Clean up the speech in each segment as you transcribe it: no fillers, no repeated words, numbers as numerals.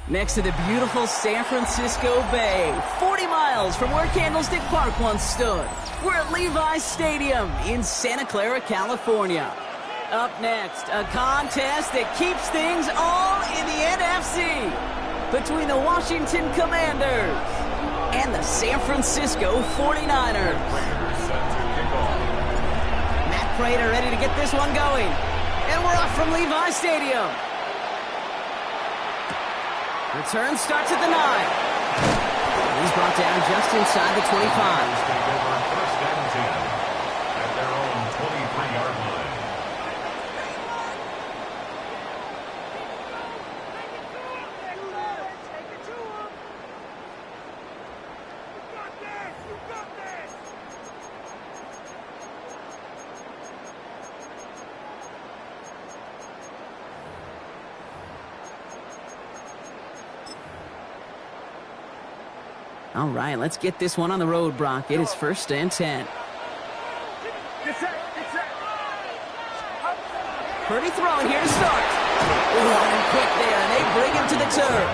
next to the beautiful San Francisco Bay, 40 miles from where Candlestick Park once stood. We're at Levi's Stadium in Santa Clara, California. Up next, a contest that keeps things all in the NFC between the Washington Commanders and the San Francisco 49ers. Matt Prater ready to get this one going. And we're off from Levi's Stadium. Return starts at the 9. He's brought down just inside the 25. First and 10 at their own 23-yard line. All right, let's get this one on the road, Brock. It is first and 10. Purdy throwing here to start. Running quick there, and they bring him to the turf.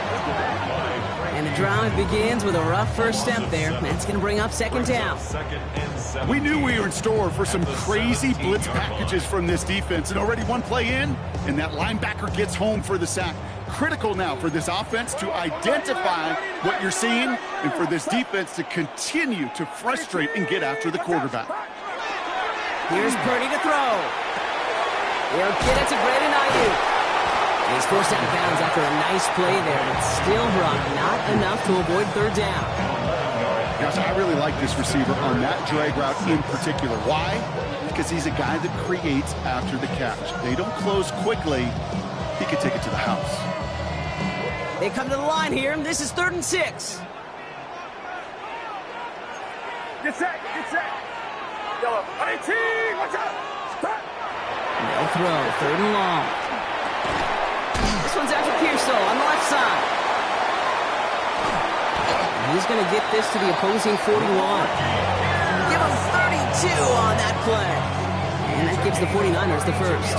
And the drive begins with a rough first step there. That's going to bring up second down. We knew we were in store for some crazy blitz packages from this defense, and already one play in, and that linebacker gets home for the sack. Critical now for this offense to identify what you're seeing and for this defense to continue to frustrate and get after the quarterback. Here's Purdy to throw. He'll get it to Brandon Ayuk. He's forced out of bounds after a nice play there, but still, Brock, not enough to avoid third down. Gosh, I really like this receiver on that drag route in particular. Why? Because he's a guy that creates after the catch. They don't close quickly. He could take it to the house. They come to the line here. This is 3rd and 6. Get set, get set. Yellow, 18, watch out. No throw, 3rd and long. This one's out to Pearsall on the left side. He's going to get this to the opposing 41. Give him 32 on that play. And that gives the 49ers the first.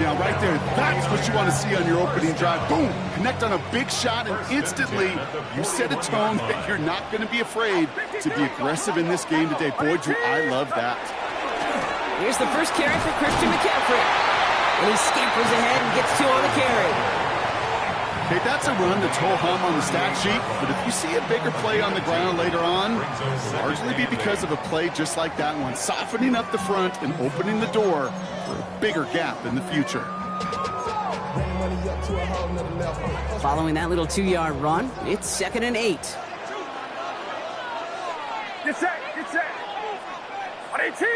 Now, right there, that's what you want to see on your opening drive. Boom! Connect on a big shot, and instantly you set a tone that you're not going to be afraid to be aggressive in this game today. Boy, do I love that. Here's the first carry for Christian McCaffrey. And he scampers ahead and gets 2 on the carry. Okay, that's a run that's ho-hum on the stat sheet, but if you see a bigger play on the ground later on, it'll largely be because of a play just like that one, softening up the front and opening the door for a bigger gap in the future. Following that little 2-yard run, it's 2nd and 8. Get set, get set. 18.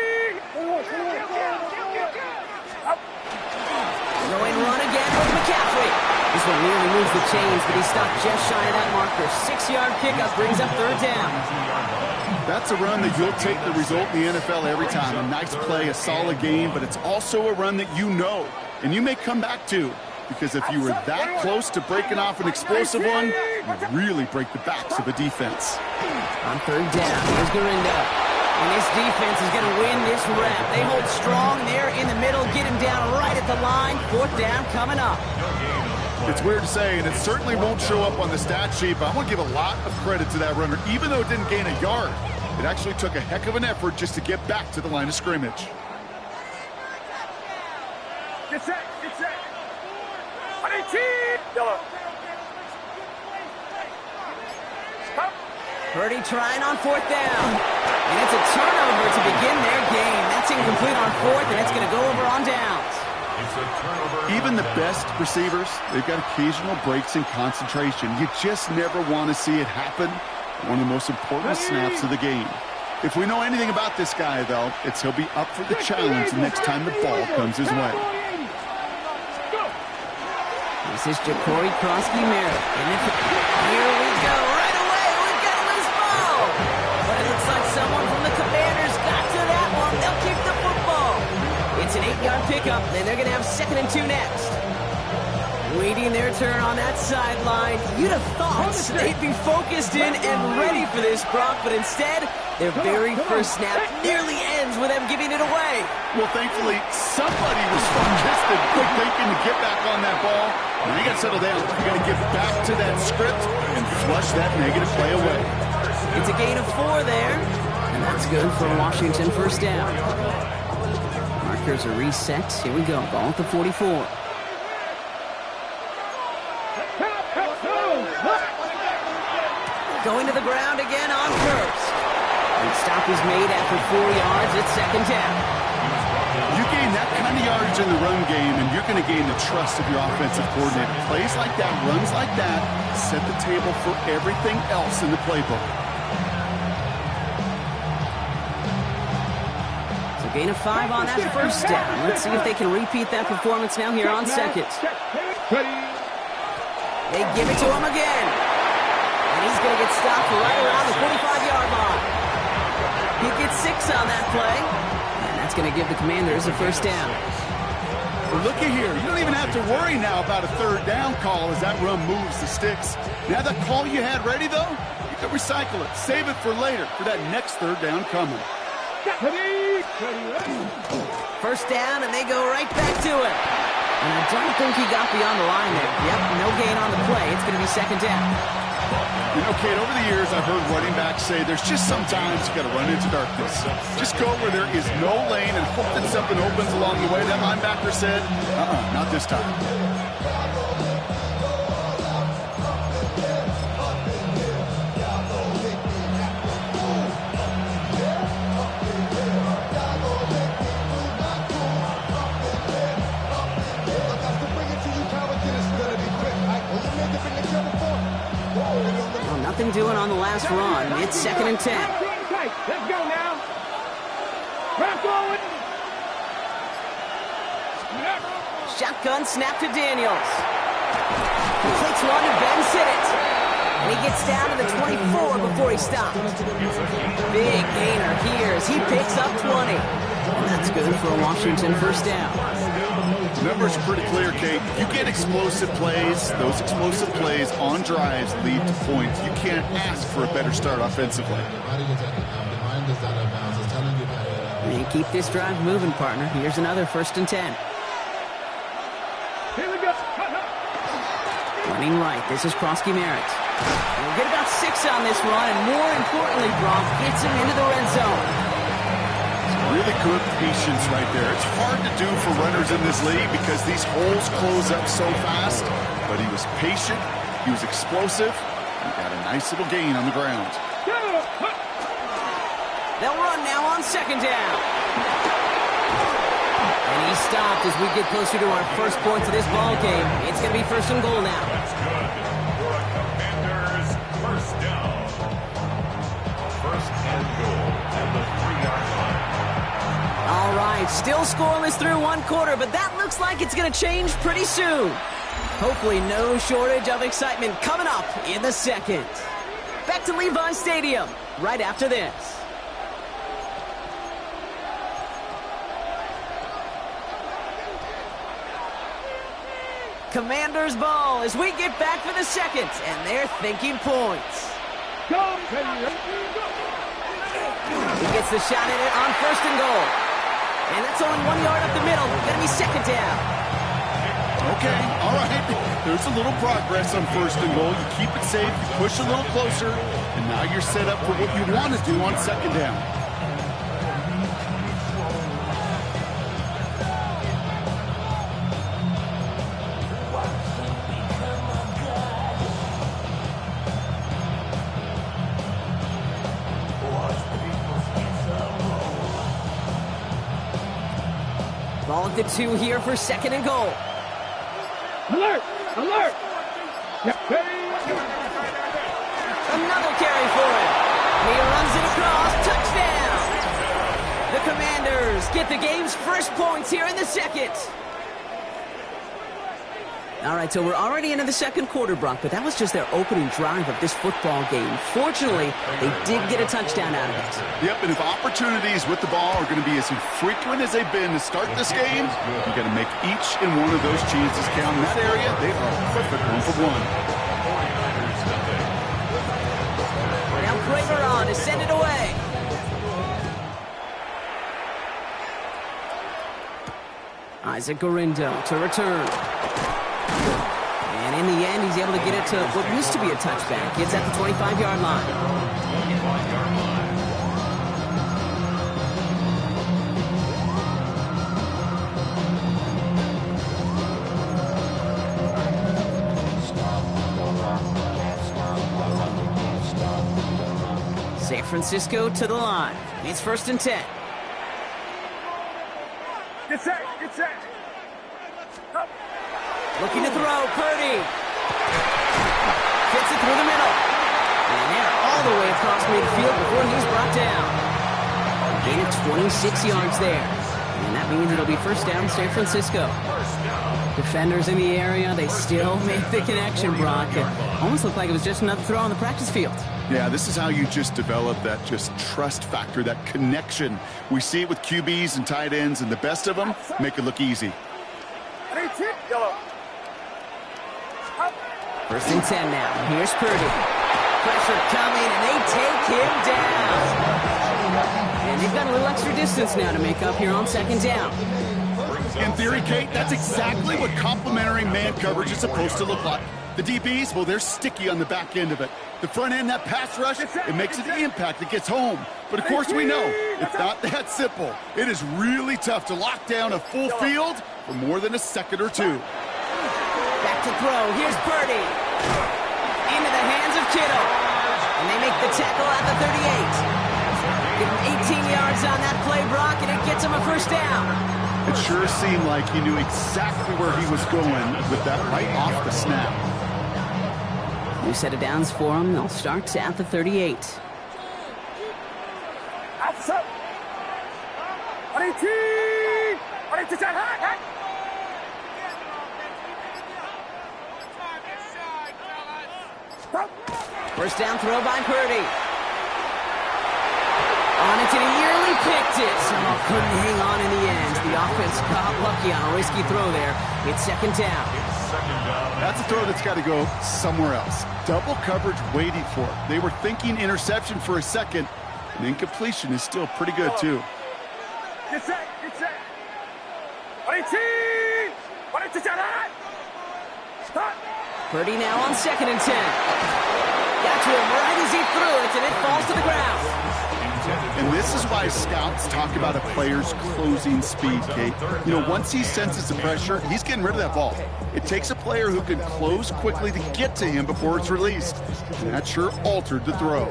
Throwing run again with McCaffrey. This one nearly moves the chains, but he stopped just shy of that marker. 6-yard pickup brings up 3rd down. That's a run that you'll take the result in the NFL every time. A nice play, a solid game, but it's also a run that you know, and you may come back to, because if you were that close to breaking off an explosive one, you really break the backs of a defense. On 3rd down, here's Gurindo. And this defense is going to win this rep. They hold strong there in the middle, get him down right at the line. 4th down coming up. It's weird to say, and it certainly won't show up on the stat sheet, but I want to give a lot of credit to that runner. Even though it didn't gain a yard, it actually took a heck of an effort just to get back to the line of scrimmage. Get set, get set. 18. Yellow. Purdy trying on 4th down. And it's a turnover to begin their game. That's incomplete on 4th, and it's going to go over on downs. Even the best receivers, they've got occasional breaks in concentration. You just never want to see it happen. One of the most important snaps of the game. If we know anything about this guy, though, it's he'll be up for the challenge the next time the ball comes his way. This is Ja'Cory Krosky-Merritt. And here we go. Right away, we've got a loose ball. But it looks like someone from the Commanders got to that one. They'll keep the football. It's an 8-yard pickup, and they're going to have 2nd and 2 next. Waiting their turn on that sideline. You'd have thought they'd be focused in and ready for this, Brock, but instead, their very first snap nearly ends with them giving it away. Well, thankfully, somebody was focused and quick thinking to get back on that ball. Now you got to settle down. You got to get back to that script and flush that negative play away. It's a gain of 4 there, and that's good for Washington first down. Markers are reset. Here we go. Ball at the 44. Going to the ground again on first. And stop is made after 4 yards. It's second down. You gain that kind of yardage in the run game, and you're going to gain the trust of your offensive coordinator. Plays like that, runs like that, set the table for everything else in the playbook. So gain of 5 on that first down. Let's see if they can repeat that performance now here on second. They give it to him again. And he's going to get stopped right around the 45-yard line. He gets 6 on that play. And that's going to give the Commanders a first down. Well, looky here. You don't even have to worry now about a third down call as that run moves the sticks. Now that call you had ready, though, you can recycle it. Save it for later for that next third down coming. First down, and they go right back to it. And I don't think he got beyond the line there. Yep, no gain on the play. It's going to be second down. You know, Kate, over the years, I've heard running backs say there's just sometimes you got to run into darkness. Just go where there is no lane and hope that something opens along the way. That linebacker said, not this time. Nothing doing on the last run. It's second and 10. Let's go now. Rock going. Shotgun snap to Daniels. He takes one to Ben Simmons. And he gets down to the 24 before he stops. Big gainer here as he picks up 20. And that's good for a Washington first down. Numbers are pretty clear, Kate. You get explosive plays. Those explosive plays on drives lead to points. You can't ask for a better start offensively. And keep this drive moving, partner. Here's another first and 10. Here we go. Running right. This is Krosky Merritt. We'll get about 6 on this run, and more importantly, Brock gets him into the red zone. Really good patience right there. It's hard to do for runners in this league because these holes close up so fast. But he was patient. He was explosive. He got a nice little gain on the ground. They'll run now on second down. And he stopped as we get closer to our first points of this ball game. It's going to be first and goal now. That's good. Commanders first down. First and goal at the 3-yard line. All right, still scoreless through one quarter, but that looks like it's going to change pretty soon. Hopefully no shortage of excitement coming up in the second. Back to Levi Stadium right after this. Commanders ball as we get back for the second, and they're thinking points. He gets the shot at it on first and goal. And that's only 1 yard up the middle. Going to be second down. Okay, all right. There's a little progress on first and goal. You keep it safe, you push a little closer, and now you're set up for what you want to do on second down. Ball at the 2 here for second and goal. Alert! Alert! Another carry for him. He runs it across. Touchdown! The Commanders get the game's first points here in the second. All right, so we're already into the second quarter, Brock, but that was just their opening drive of this football game. Fortunately, they did get a touchdown out of it. Yep, and if opportunities with the ball are going to be as infrequent as they've been to start this game, you got to make each and one of those chances count. In that area, they are a perfect 1 for 1. Now Kramer on to send it away. Isaac Gorindo to return. And in the end, he's able to get it to what used to be a touchback. It's at the 25-yard line. San Francisco to the line. It's 1st and 10. Get set, get set. Up. Looking to throw, Purdy. Gets it through the middle. And they're all the way across midfield before he's brought down. A gain of 26 yards there. And that means it'll be 1st down, San Francisco. Defenders in the area, they still make the connection, Brock. It almost looked like it was just another throw on the practice field. Yeah, this is how you just develop that just trust factor, that connection. We see it with QBs and tight ends, and the best of them make it look easy. 18, yellow. Up. 1st and 10 now. Here's Purdy. Pressure coming, and they take him down. And they've got a little extra distance now to make up here on 2nd down. In theory, Kate, that's exactly what complementary man coverage is supposed to look like. The DBs, well, they're sticky on the back end of it. The front end, that pass rush, it makes an impact. It gets home. But, of course, we know it's not that simple. It is really tough to lock down a full field for more than a second or two. Back to throw. Here's Purdy. Into the hands of Kittle. And they make the tackle at the 38. Give him 18 yards on that play, Brock, and it gets him a 1st down. It sure seemed like he knew exactly where he was going with that right off the snap. New set of downs for him. They'll start at the 38. Outside. 18. 18, high. 1st down throw by Purdy. On it to the yearly, picked it. Oh, couldn't hang on in the end. The offense got lucky on a risky throw there. It's 2nd down. That's a throw that's got to go somewhere else. Double coverage waiting for it. They were thinking interception for a second, and incompletion is still pretty good, too. Get set, get set. 18. 18, high. Stop. Purdy now on 2nd and 10. Got to him right as he threw it, and it falls to the ground. And this is why scouts talk about a player's closing speed, Kate. You know, once he senses the pressure, he's getting rid of that ball. It takes a player who can close quickly to get to him before it's released. And that sure altered the throw.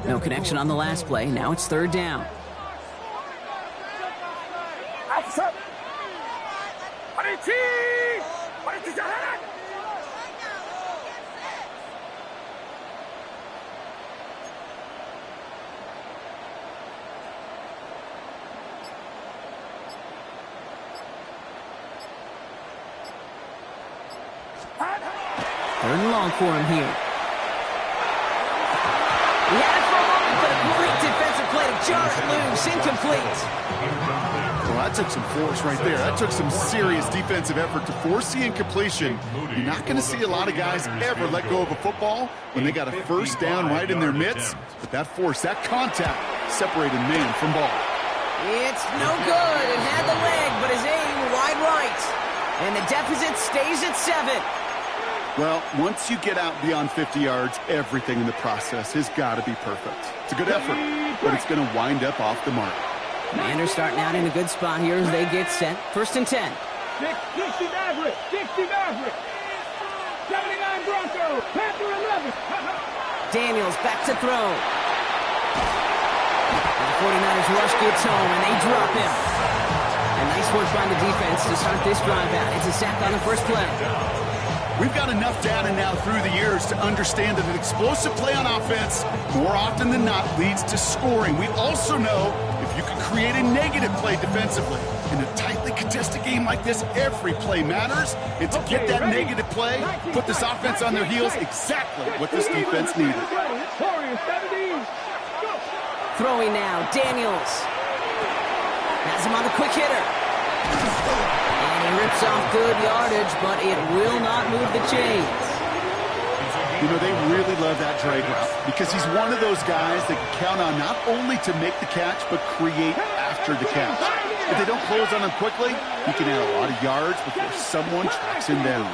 No connection on the last play. Now it's 3rd down. Outside. 18. 18, high. Third and long for him here. He had it for a moment, but a great defensive play to jar it loose. Incomplete. Well, that took some force right there. That took some serious defensive effort to force the incompletion. You're not going to see a lot of guys ever let go of a football when they got a 1st down right in their midst. But that force, that contact, separated man from ball. It's no good. It had the leg, but his aim wide right. And the deficit stays at 7. Well, once you get out beyond 50 yards, everything in the process has got to be perfect. It's a good effort, but it's going to wind up off the mark. Commanders starting out in a good spot here as they get set. 1st and 10. 60 Maverick. 60 Maverick. 79 Broncos. Panther 11. Daniels back to throw. And the 49ers rush gets home, and they drop him. And nice work by the defense to start this drive out. It's a sack on the 1st play. We've got enough data now through the years to understand that an explosive play on offense, more often than not, leads to scoring. We also know if You can create a negative play defensively. In a tightly contested game like this, every play matters. And to get that negative play, put this offense on their heels, exactly what this defense needed. Throwing now, Daniels. Has him on the quick hitter. And he rips off good yardage, but it will not move the chains. You know, they really love that drag route because he's one of those guys that can count on not only to make the catch, but create after the catch. If they don't close on him quickly, he can add a lot of yards before someone tracks him down.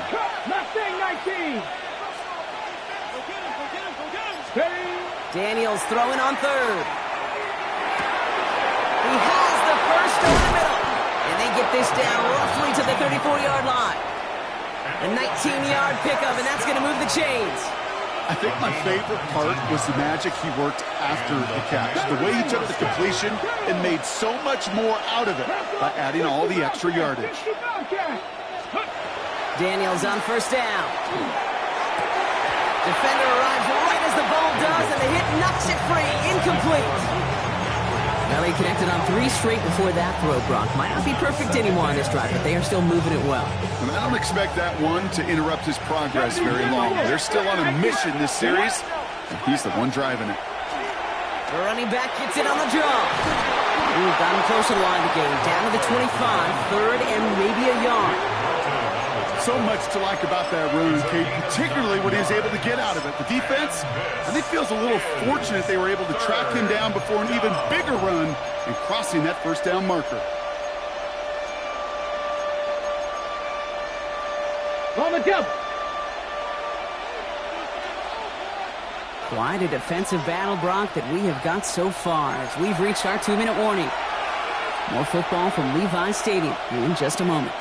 Daniels throwing on third. He has the first over the middle. And they get this down roughly to the 34-yard line. A 19-yard pickup, and that's going to move the chains. I think my favorite part was the magic he worked after the catch. The way he took the completion and made so much more out of it by adding all the extra yardage. Daniels on first down. Defender arrives right as the ball does, and the hit knocks it free. Incomplete. Well, he connected on 3 straight before that throw, Brock. Might not be perfect anymore on this drive, but they are still moving it well. And I don't expect that one to interrupt his progress very long. They're still on a mission this series, and he's the one driving it. The running back gets it on the draw. Ooh, got him close to the line of the game. Down to the 25, third and maybe a yard. So much to like about that run, Kate, particularly what he was able to get out of it. The defense, I think, feels a little fortunate they were able to track him down before an even bigger run and crossing that first down marker. On the jump. Quite a defensive battle, Brock, that we have got so far as we've reached our 2-minute warning. More football from Levi Stadium in just a moment.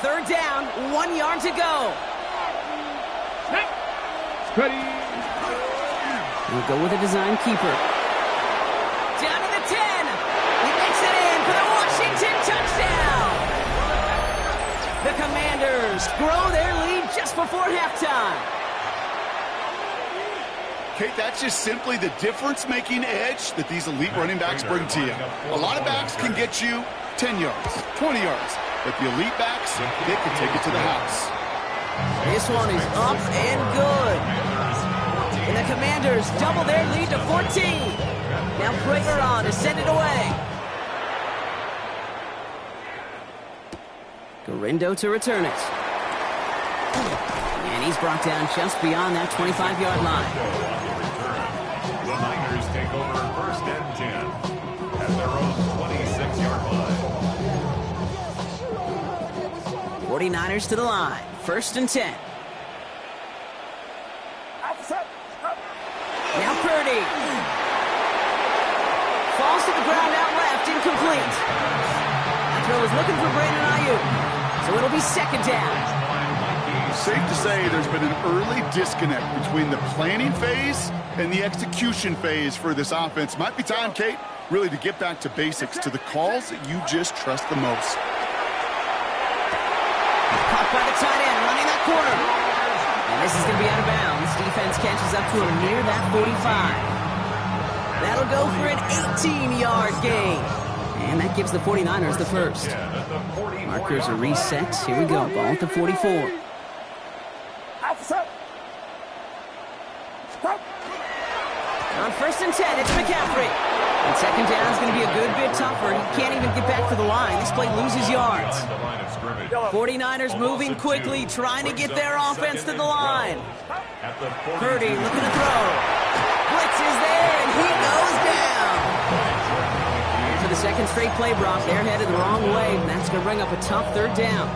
Third down, 1 yard to go. Ready. We'll go with a design keeper. Down to the 10. He makes it in for the Washington touchdown. The Commanders grow their lead just before halftime. Kate, that's just simply the difference-making edge that these elite running backs bring to you. A lot of backs can get you 10 yards, 20 yards. But the elite backs, they can take it to the house. This one is up and good. And the Commanders double their lead to 14. Now Prager on to send it away. Garindo to return it. And he's brought down just beyond that 25-yard line. The Niners take over first and 10 at their own 26-yard line. 49ers to the line. First and 10. Now Purdy. Falls to the ground out left. Incomplete. That throw is looking for Brandon Ayuk. So it'll be second down. Safe to say there's been an early disconnect between the planning phase and the execution phase for this offense. Might be time, Kate, really to get back to basics, to the calls that you just trust the most. Caught by the tight end, running that corner. And this is going to be out of bounds. Defense catches up to him near that 45. That'll go for an 18-yard gain. And that gives the 49ers the first. Markers are reset. Here we go. Ball at the 44. On first and 10, it's McCaffrey. And second down is going to be a good bit tougher. He can't even get back to the line. This play loses yards. 49ers moving quickly, trying to get their offense to the line. Purdy looking to throw. Blitz is there, and he goes down. And for the second straight play, Brock, they're headed the wrong way, and that's going to bring up a tough third down.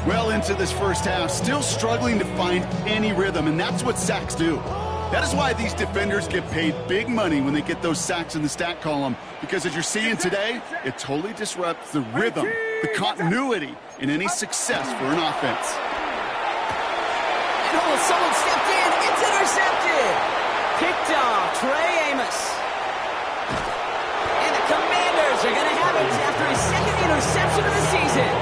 Well into this first half, still struggling to find any rhythm, and that's what sacks do. That is why these defenders get paid big money when they get those sacks in the stat column, because as you're seeing today, it totally disrupts the rhythm, the continuity in any success for an offense. And oh, someone stepped in. It's intercepted. Picked off Trey Amos. And the Commanders are going to have it after his second interception of the season.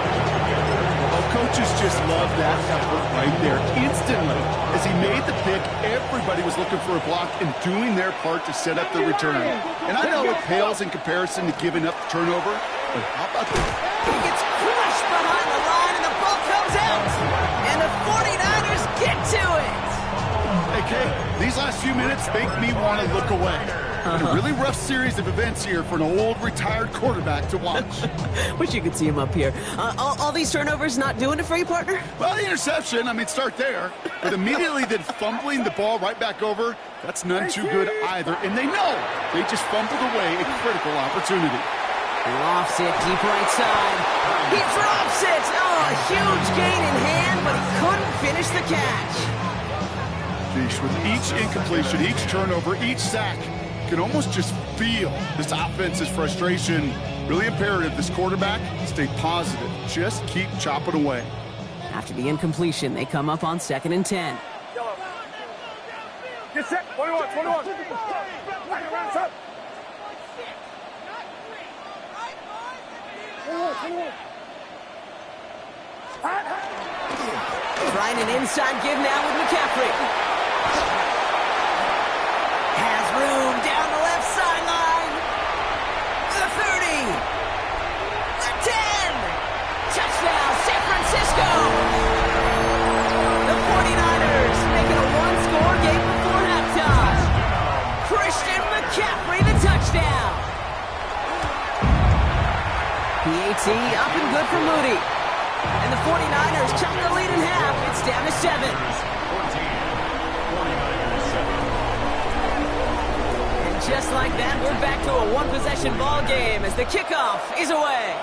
Well, Coaches just love that effort right there. Instantly, as he made the pick, everybody was looking for a block and doing their part to set up the return. And I know it pales in comparison to giving up the turnover, but how about this? He gets crushed behind the line, and the ball comes out. And the 49ers get to it. Hey, Kay, these last few minutes make me want to look away. A really rough series of events here for an old retired quarterback to watch. Wish you could see him up here. All these turnovers not doing it for you, partner? Well, the interception, I mean, start there. But immediately then fumbling the ball right back over, that's none too good either. And they know they just fumbled away a critical opportunity. Lofts it deep right side. He drops it. Oh, a huge gain in hand, but he couldn't finish the catch. Sheesh, with each incompletion, each turnover, each sack, you can almost just feel this offense's frustration. Really imperative this quarterback stay positive. Just keep chopping away. After the incompletion, they come up on 2nd and 10. Yellow. Get set. 21. Trying an inside give now with McCaffrey. Has room down the left sideline. The 30. The 10. Touchdown, San Francisco. The 49ers making a one-score game before halftime. Christian McCaffrey, the touchdown. PAT up and good for Moody. And the 49ers chunk the lead in half. It's down to 7. 14. 49ers 7. And just like that, we're back to a one-possession ball game as the kickoff is away.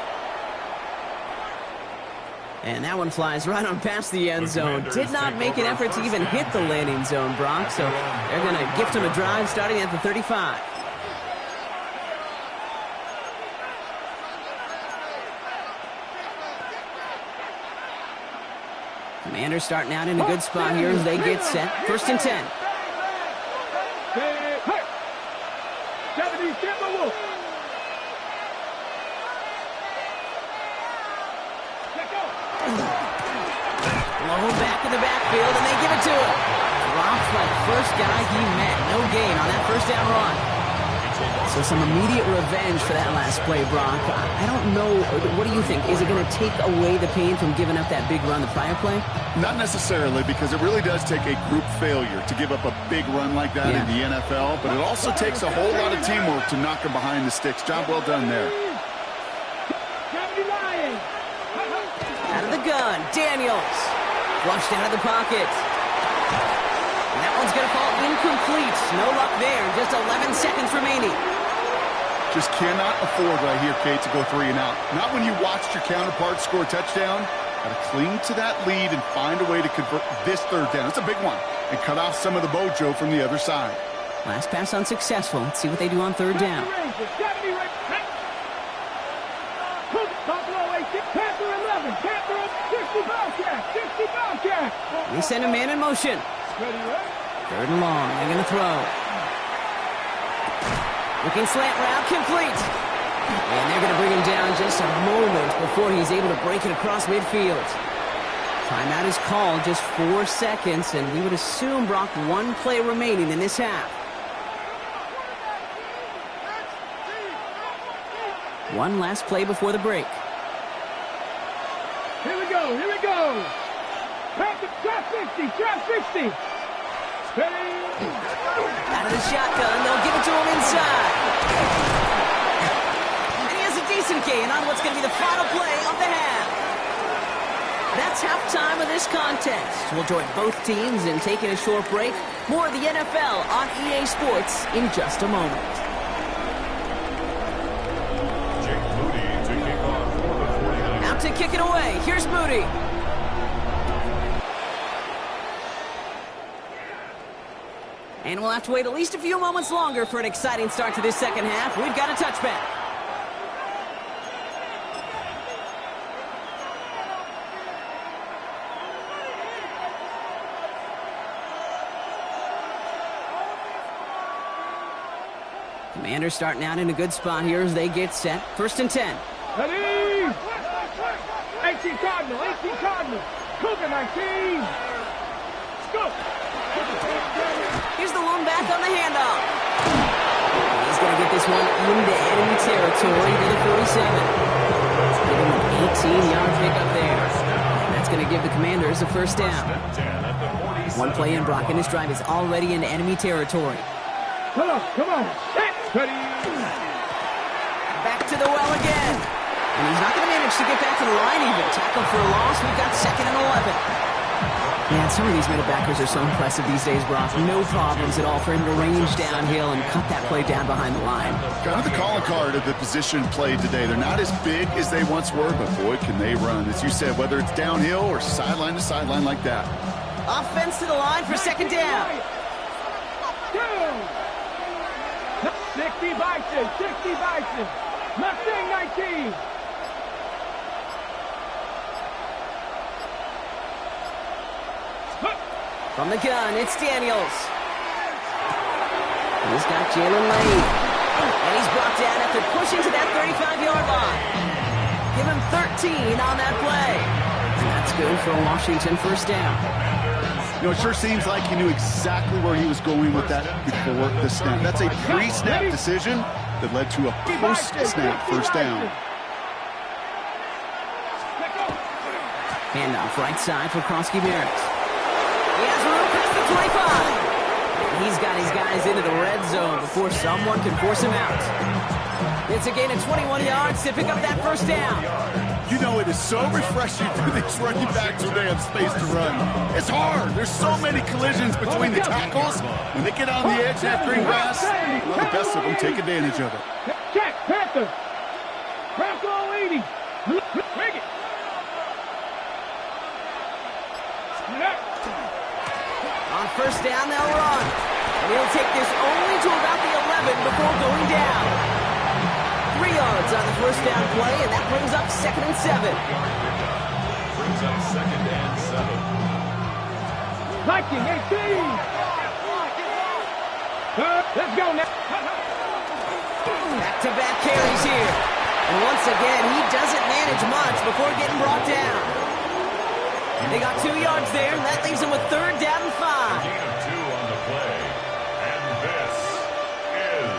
And that one flies right on past the end zone. Did not make an effort to even hit the landing zone, Brock. So they're going to gift him a drive starting at the 35. Commanders starting out in a good spot here as they get set. 1st and 10. Low back in the backfield, and they give it to him. Drops like first guy he met. No gain on that first down run. So some immediate revenge for that last play, Brock. I don't know. What do you think? Is it going to take away the pain from giving up that big run the prior play? Not necessarily, because it really does take a group failure to give up a big run like that in the NFL, but it also takes a whole lot of teamwork to knock him behind the sticks. Job well done there. Out of the gun, Daniels. Flushed out of the pocket. And that one's going to fall incomplete. No luck there. Just 11 seconds remaining. Just cannot afford right here, Kate, to go 3 and out. Not when you watched your counterpart score a touchdown. Got to cling to that lead and find a way to convert this 3rd down. It's a big one. And cut off some of the mojo from the other side. Last pass unsuccessful. Let's see what they do on 3rd down. They send a man in motion. 3rd and long. They're going to throw. Looking slant route, complete. And they're going to bring him down just a moment before he's able to break it across midfield. Timeout is called, just 4 seconds, and we would assume, Brock, 1 play remaining in this half. 1 last play before the break. Here we go. Trap 60. Out of the shotgun, they'll give it to him inside. And he has a decent gain on what's going to be the final play of the half. That's halftime of this contest. We'll join both teams in taking a short break. More of the NFL on EA Sports in just a moment. Jake Moody to kick off for the 49ers. Out to kick it away. Here's Moody. And we'll have to wait at least a few moments longer for an exciting start to this second half. We've got a touchback. Commanders starting out in a good spot here as they get set. 1st and 10. Ready? Hey, 18 Cardinal, 18 Cardinal. Cougar 19. Let's go. Here's the lone back on the handoff. He's going to get this one into enemy territory to the 47. Give him an 18-yard pickup there. And that's going to give the Commanders a first down. One play in, Brock, and his drive is already into enemy territory. Come on, come on. Ready. Back to the well again. And he's not going to manage to get back to the line even. Tackle for a loss. We've got 2nd and 11. Man, some of these middle backers are so impressive these days, Brock. No problems at all for him to range downhill and cut that play down behind the line. Kind of the calling card of the position played today. They're not as big as they once were, but boy, can they run. As you said, whether it's downhill or sideline to sideline like that. Offense to the line for 2nd down. 60 Bison, 60 Bison. Mustang 19. From the gun, it's Daniels. He's got Jalen Lane. And he's brought down after pushing to that 35-yard line. Give him 13 on that play. And that's good for a Washington first down. You know, it sure seems like he knew exactly where he was going with that before the snap. That's a pre-snap decision that led to a post-snap first down. Handoff right side for Krosky-Merritt. He has room past the 25. He's got his guys into the red zone before someone can force him out. It's a gain of 21 yards to pick up that first down. You know, it is so refreshing for these running backs when they have space to run. It's hard. There's so many collisions between the tackles. When they get on the edge of that green grass, well, the best of them take advantage of it. Check, Panther. Bronco 80. Bring it. On first down, they'll run. And he'll take this only to about the 11 before going down. 3 yards on the first down play, and that brings up 2nd and 7. Brings up 2nd and 7. Viking 18. Let's go now. Back-to-back carries here. And once again, he doesn't manage much before getting brought down. They got 2 yards there, and that leaves them with 3rd down and 5. Gain of 2 on the play. And this is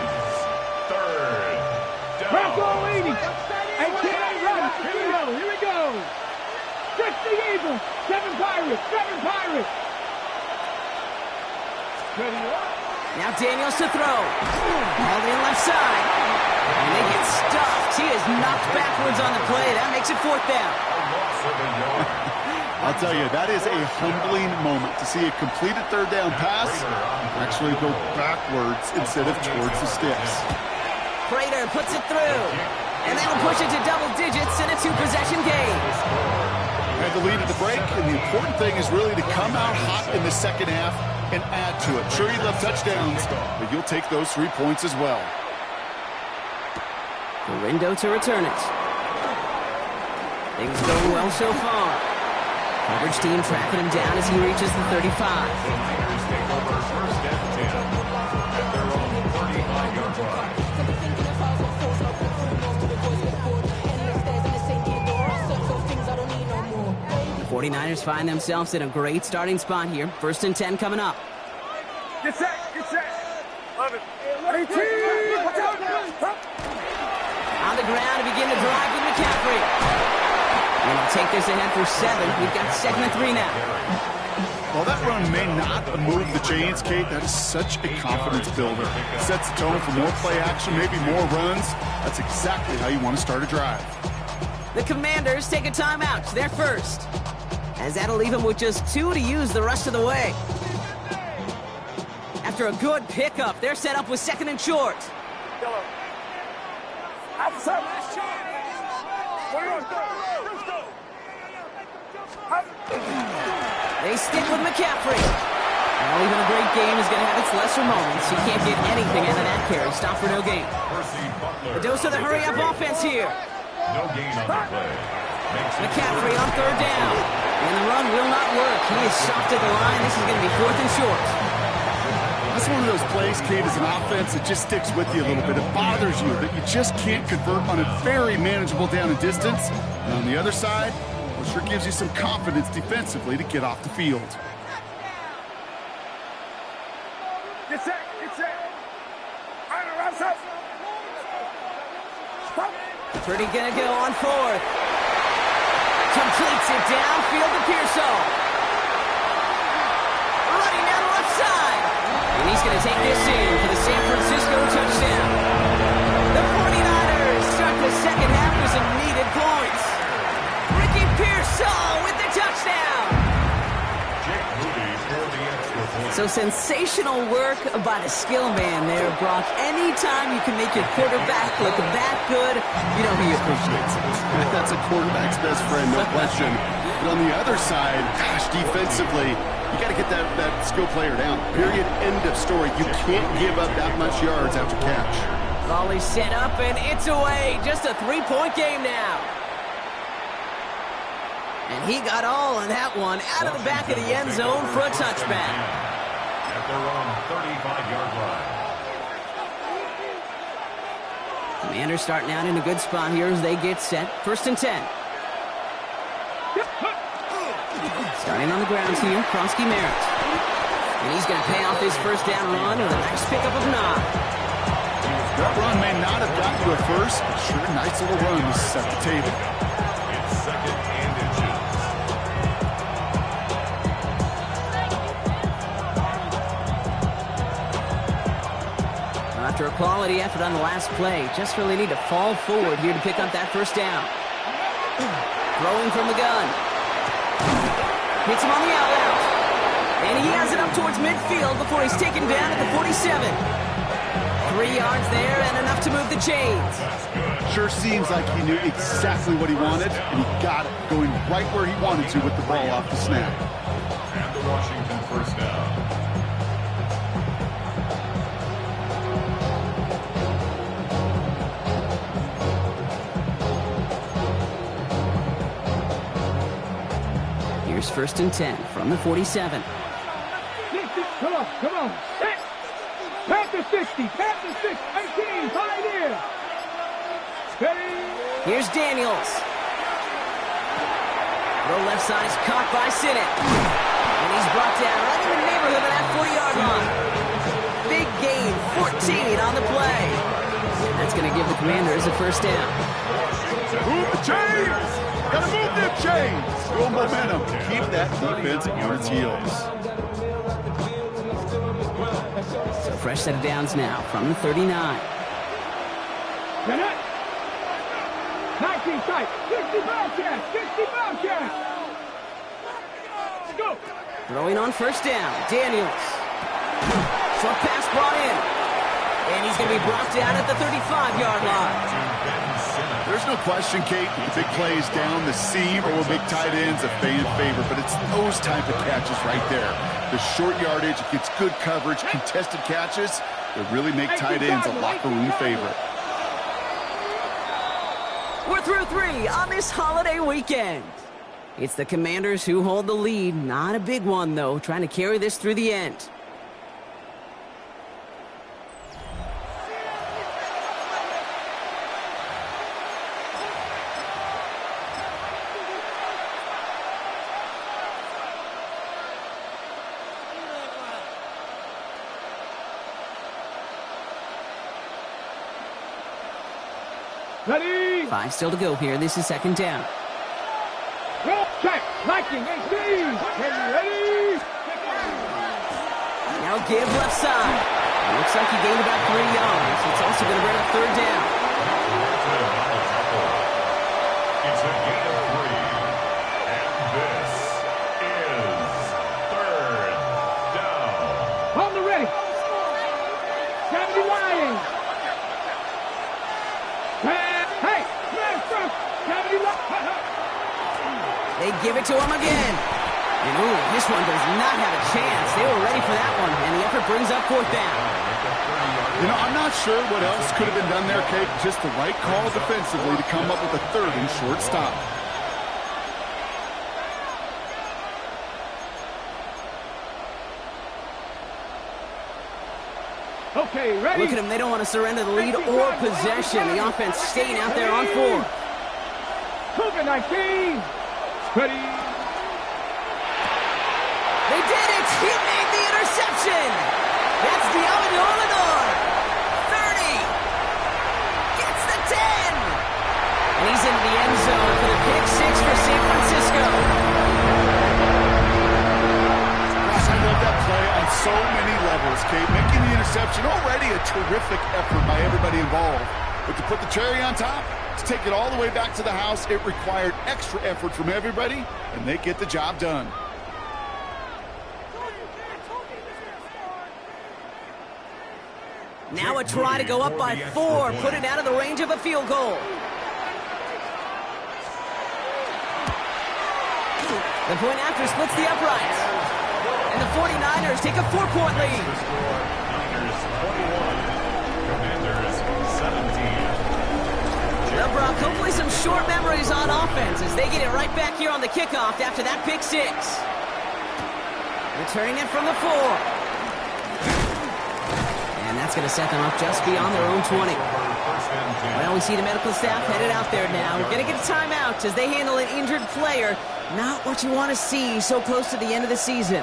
3rd down. Bronco 80. And can I run? Here we go. 60 Eagles. 7 Pirates. 7 Pirates. Ready up. Now Daniels to throw. All in left side. And they get stuffed. He is knocked backwards on the play. That makes it 4th down. Loss of a yard. I'll tell you, that is a humbling moment to see a completed 3rd down pass actually go backwards instead of towards the sticks. Prater puts it through. And that'll push it to double digits in a 2-possession game. Had the lead at the break, and the important thing is really to come out hot in the second half and add to it. Sure, you love touchdowns, but you'll take those 3 points as well. Gorindo to return it. Things going well so far. Coverage team tracking him down as he reaches the 35. Tigers take over 1st and 10 at their own 35-yard line. The 49ers find themselves in a great starting spot here. 1st and 10 coming up. Get set. Get set. 11. 18. On the ground to begin the drive with McCaffrey. And he'll take this ahead for 7. We've got 2nd and 3 now. While that run may not move the chains, Kate, that is such a confidence builder. Sets the tone for more play action, maybe more runs. That's exactly how you want to start a drive. The Commanders take a timeout. They're first. As that'll leave them with just 2 to use the rest of the way. After a good pickup, they're set up with 2nd and short. Outside. They stick with McCaffrey. Well, even a great game is going to have its lesser moments. You can't get anything out of that carry. Stop for no gain. The dose of the hurry-up offense here. No gain on the play. McCaffrey on 3rd down. And the run will not work. He is soft at the line. This is going to be 4th and short. That's one of those plays, Kate, as an offense that just sticks with you a little bit. It bothers you that you just can't convert on a very manageable down and distance. And on the other side, Well, sure gives you some confidence defensively to get off the field. Get set. Get set. Rush up. Stop. Pretty gonna go on fourth. Completes it downfield to Pearsall. Running down the left side. And he's gonna take this in for the San Francisco touchdown. The 49ers start the second half with some needed points. Ricky Pearsall with the touchdown. So sensational work by the skill man there, Brock. Anytime you can make your quarterback look that good, you know he appreciates it. That's a quarterback's best friend, no question. But on the other side, gosh, defensively, you got to get that skill player down. Period. End of story. You can't give up that much yards after catch. Ball is set up, and it's away. Just a 3-point game now. And he got all of that one out of the back of the end zone for a touchback. At their own 35-yard line. Commanders starting out in a good spot here as they get set. 1st and 10. Starting on the grounds here, Kronsky Merritt. And he's going to pay off his first down run with a nice pickup of 9. That run may not have gotten to a first, but sure, a nice little run to set the table. It's 2nd and inches. After a quality effort on the last play, just really need to fall forward here to pick up that first down. Throwing from the gun. Hits him on the out. And he has it up towards midfield before he's taken down at the 47. 3 yards there and enough to move the chains. Sure seems like he knew exactly what he wanted, and he got it, going right where he wanted to with the ball off the snap. And the Washington first down. Here's 1st and 10 from the 47. Come on. Pass the 60. Pass the 6. 18. Pioneer. Steady. Here's Daniels. The left side is caught by Sinnott. And he's brought down right in the neighborhood of that 40-yard line. Big gain, 14 on the play. That's going to give the Commanders a first down. Move the chains! Gotta move them chains! Build momentum. Keep that defense on its heels. So fresh set of downs now from the 39. 19 tight. 60 Bobcat. 60 Bobcat. Go. Throwing on first down. Daniels. Short pass brought in. And he's going to be brought down at the 35-yard line. There's no question, Kate, the big plays down the seam or big tight ends a fan favorite, but it's those type of catches right there. The short yardage, it gets good coverage, contested catches that really make tight ends a locker room favorite. We're through 3 on this holiday weekend. It's the Commanders who hold the lead. Not a big one, though, trying to carry this through the end. Ready. 5 still to go here. This is 2nd down. Roll check. Liking. Ready. Now give left side. It looks like he gained about 3 yards. It's also going to bring up 3rd down. It's a gain of 3. And this is 3rd down. On the ready. 70 Lions. Hey, smash front. 70 Lions. They give it to him again. And ooh, this one does not have a chance. They were ready for that one, and the effort brings up 4th down. You know, I'm not sure what else could have been done there, Kate. Just the right call defensively to come up with a 3rd and short stop. Okay, ready. Look at them. They don't want to surrender the lead or possession. The offense staying out there on 4. COVID-19. Ready. They did it! He made the interception! That's Diamanor. 30. Gets the 10. And he's into the end zone for the pick six for San Francisco. Gosh, I love that play on so many levels, Kate. Making the interception, already a terrific effort by everybody involved. But to put the cherry on top, to take it all the way back to the house, it required extra effort from everybody, and they get the job done. Now a try to go up by 4, put it out of the range of a field goal. The point after splits the uprights. And the 49ers take a 4-point lead. Niners 21, Commanders 17. The Brock, hopefully some short memories on offense as they get it right back here on the kickoff after that pick six. Returning it from the 4. And that's going to set them up just beyond their own 20. Well, we see the medical staff headed out there now. We're going to get a timeout as they handle an injured player. Not what you want to see so close to the end of the season.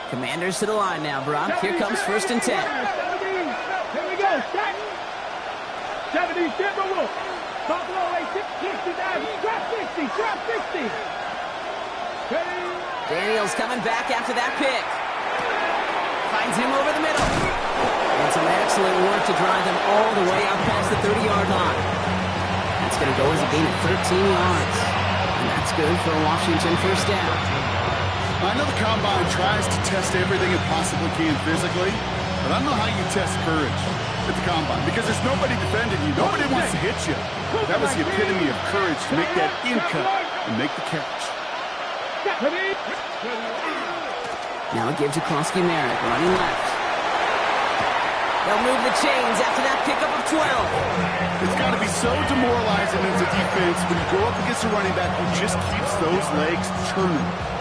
Commanders to the line now, Brock. Here comes 1st and 10. Here we go. 70, Timberwolf. Buffalo 69. Drop 60. Drop 60. Ready. Daniels coming back after that pick. Finds him over the middle. And some excellent work to drive them all the way out past the 30-yard line. That's going to go as a gain of 13 yards. And that's good for a Washington 1st down. I know the Combine tries to test everything it possibly can physically, but I don't know how you test courage at the Combine because there's nobody defending you. Nobody wants to hit you. That was the epitome of courage to make that in cut and make the catch. Now a give to Klosky Merritt, running left. They'll move the chains after that pickup of 12. It's got to be so demoralizing as a defense when you go up against a running back who just keeps those legs turning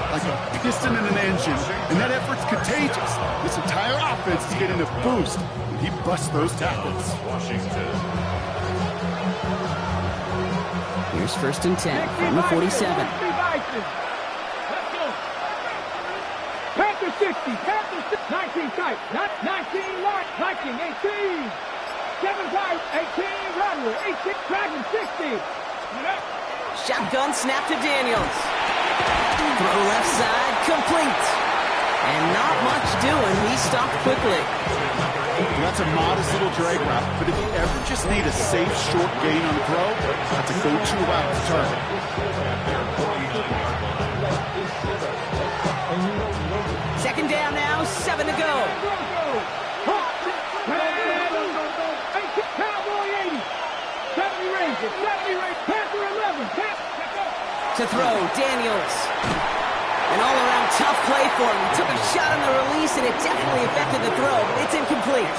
like a piston in an engine, and that effort's contagious. This entire offense is getting a boost when he busts those tackles. Washington. Here's 1st and 10 from the 47. Let's go. Panther 60. Panther 60. 19 tight. Not 19 line. Viking 18. 7 tight. 18. Runner. 18. Dragon 60. Shotgun snap to Daniels. Throw left side, complete. And not much doing. He stopped quickly. That's a modest little drag route, but if you ever just need a safe, short gain on the throw, that's a go-to route to target. 2nd down now, 7 to go. Cowboy 80. 70 Rangers. 70 Rangers. Panther 11. To throw, Daniels. An all-around tough play for him. He took a shot on the release, and it definitely affected the throw, but it's incomplete.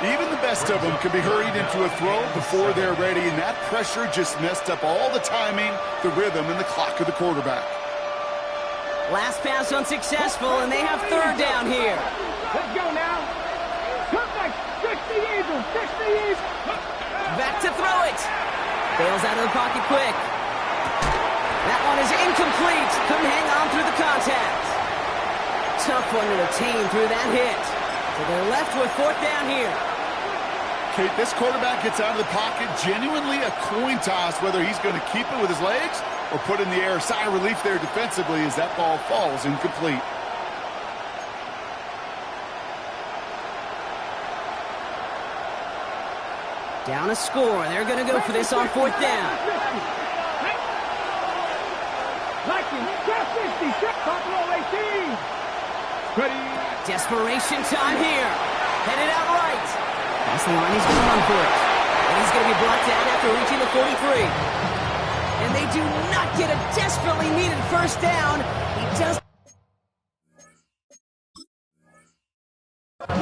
Even the best of them can be hurried into a throw before they're ready, and that pressure just messed up all the timing, the rhythm, and the clock of the quarterback. Last pass unsuccessful, and they have 3rd down here. Let's go now. Come back. 60 Eagles. 60 Eagles. Back to throw it. Bails out of the pocket quick. That one is incomplete. Couldn't hang on through the contact. Tough one to retain through that hit. So they're left with 4th down here. Kate, this quarterback gets out of the pocket, genuinely a coin toss whether he's going to keep it with his legs or put in the air. Sigh of relief there defensively as that ball falls incomplete. Down a score. They're going to go for this on 4th down. Viking, drop 50, Buffalo 18. Ready. Desperation time here. Headed out right. That's the line. He's going to run for it. And he's going to be brought down after reaching the 43. And they do not get a desperately needed 1st down. He does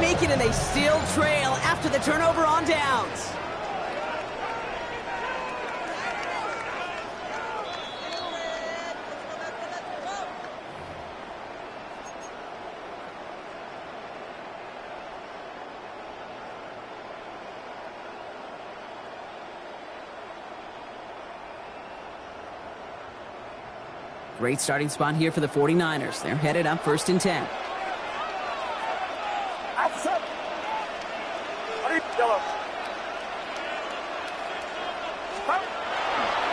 make it, and they still trail after the turnover on downs. Great starting spot here for the 49ers. They're headed up 1st and 10.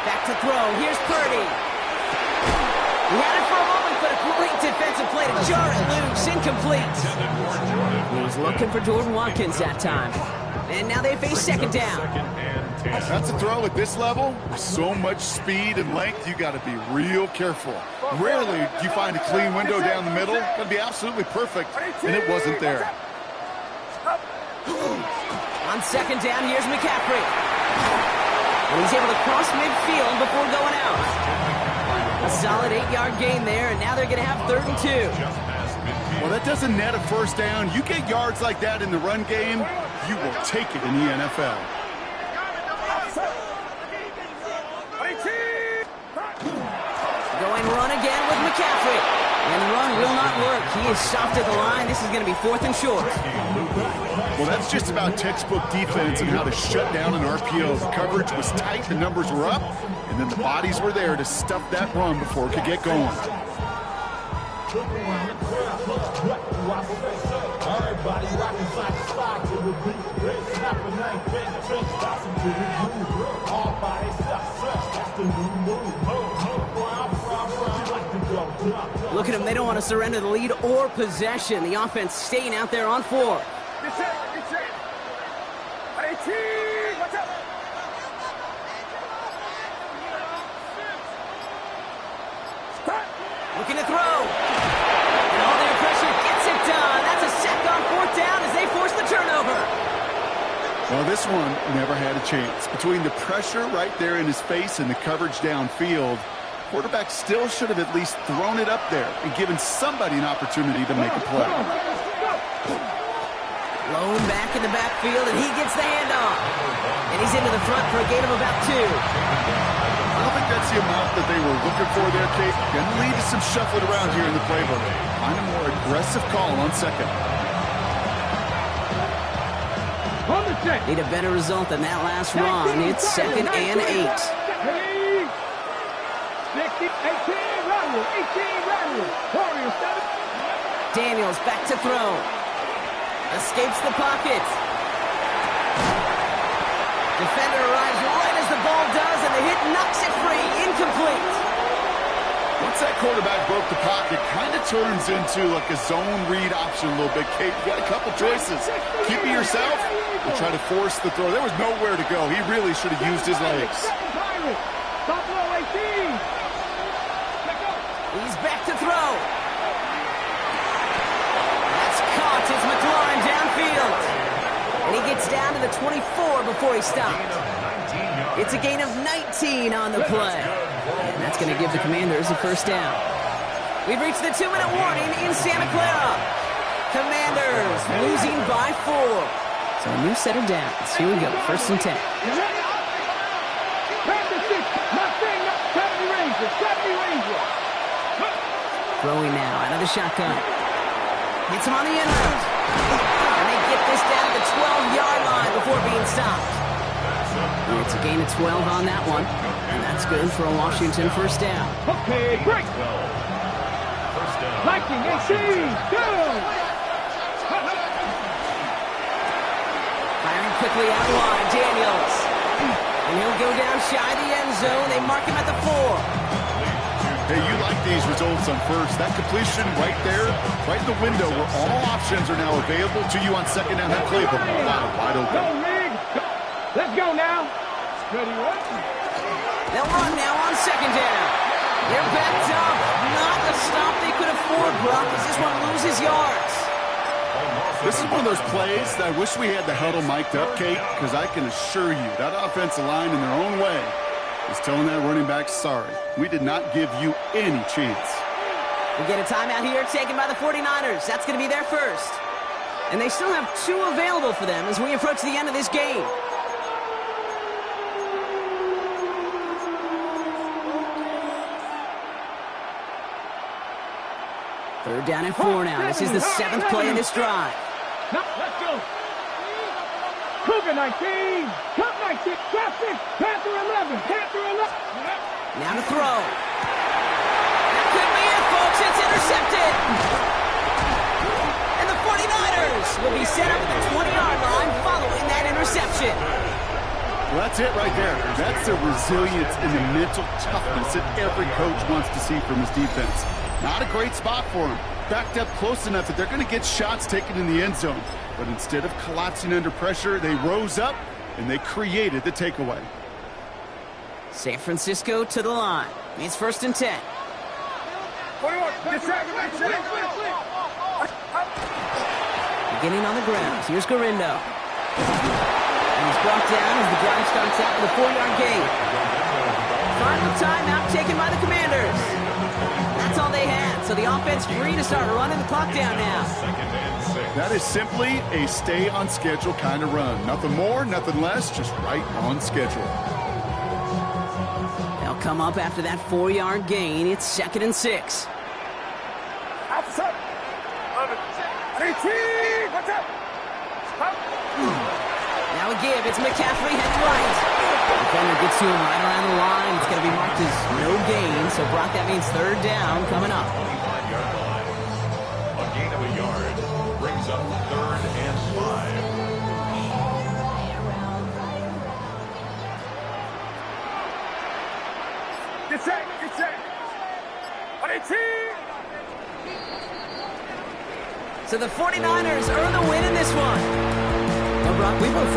Back to throw. Here's Purdy. He had it for a moment, but a great defensive play to jar it loose. Incomplete. He was looking for Jordan Watkins that time. And now they face 2nd down. That's a throw at this level. With so much speed and length, you got to be real careful. Rarely do you find a clean window down the middle. Got to be absolutely perfect, and it wasn't there. On 2nd down, here's McCaffrey. And he's able to cross midfield before going out. A solid 8-yard gain there, and now they're going to have 3rd and 2. Well, that doesn't net a 1st down. You get yards like that in the run game, you will take it in the NFL. Going run again with McCaffrey. And the run will not work. He is soft at the line. This is going to be 4th and short. Well, that's just about textbook defense and how to shut down an RPO. The coverage was tight, the numbers were up, and then the bodies were there to stuff that run before it could get going. Look at them. They don't want to surrender the lead or possession. The offense staying out there on 4. Looking to throw. And all their pressure gets it done. That's a sack on 4th down as they force the turnover. Well, this one never had a chance. Between the pressure right there in his face and the coverage downfield, quarterback still should have at least thrown it up there and given somebody an opportunity to make a play. Lone back in the backfield, and he gets the handoff. And he's into the front for a gain of about 2. I don't think that's the amount that they were looking for there, Kate. Going to lead to some shuffling around here in the playbook. Find a more aggressive call on 2nd. Need a better result than that last run. It's 2nd and 8. 18, Warriors 7. Daniels back to throw. Escapes the pocket. Defender arrives right as the ball does, and the hit knocks it free. Incomplete. Once that quarterback broke the pocket, kind of turns into like a zone read option a little bit, Kate. You got a couple choices. Keep it yourself or try to force the throw. There was nowhere to go. He really should have used his legs. He's back to throw. That's caught. It's McLaurin downfield. And he gets down to the 24 before he stopped. It's a gain of 19 on the play. And that's going to give the Commanders a 1st down. We've reached the 2-minute warning in Santa Clara. Commanders losing by 4. So a new set of downs. Here we go. 1st and 10. Throwing now out of the shotgun. Hits him on the end route. And they get this down to the 12-yard line before being stopped. And it's a gain of 12 on that one. And that's good for a Washington 1st down. Okay, break. Viking 18, go. Firing quickly out wide, Daniels. And he'll go down shy of the end zone. They mark him at the 4. Hey, you like these results on 1st. That completion right there, right in the window where all options are now available to you on 2nd down. That playbook wide open. Go, Mig. Let's go now. Ready, what? They'll run now on 2nd down. They're backed up. Not the stop they could afford, Brock, as this one loses yards. This is one of those plays that I wish we had the huddle mic'd up, Kate, because I can assure you that offensive line in their own way is telling that running back, sorry, we did not give you any chance. We get a timeout here taken by the 49ers. That's going to be their 1st. And they still have 2 available for them as we approach the end of this game. Third down and 4 now. This is the 7th play of this drive. Now, let's go. Cougar 19, Cup 19, Cup 6, Panther 11, Panther 11. Now to throw. intercepted. And the 49ers will be set up at the 20-yard line following that interception. Well, that's it right there. That's the resilience and the mental toughness that every coach wants to see from his defense. Not a great spot for him. Backed up close enough that they're going to get shots taken in the end zone. But instead of collapsing under pressure, they rose up and they created the takeaway. San Francisco to the line. It's 1st and 10. Beginning on the ground. Here's Garindo. And he's brought down as the drive starts out with a 4-yard gain. Final timeout taken by the Commanders. That's all they had, so the offense free to start running the clock down now. That is simply a stay-on-schedule kind of run. Nothing more, nothing less, just right on schedule. They'll come up after that 4-yard gain. It's 2nd and 6. Now a give. It's McCaffrey head right. Defender gets to him right around the line. It's going to be marked as no gain. So, Brock, that means 3rd down coming up. 25-yard line. A gain of a yard brings up 3rd and 5. Get set. So the 49ers earn the win in this one. Well, Brock, we both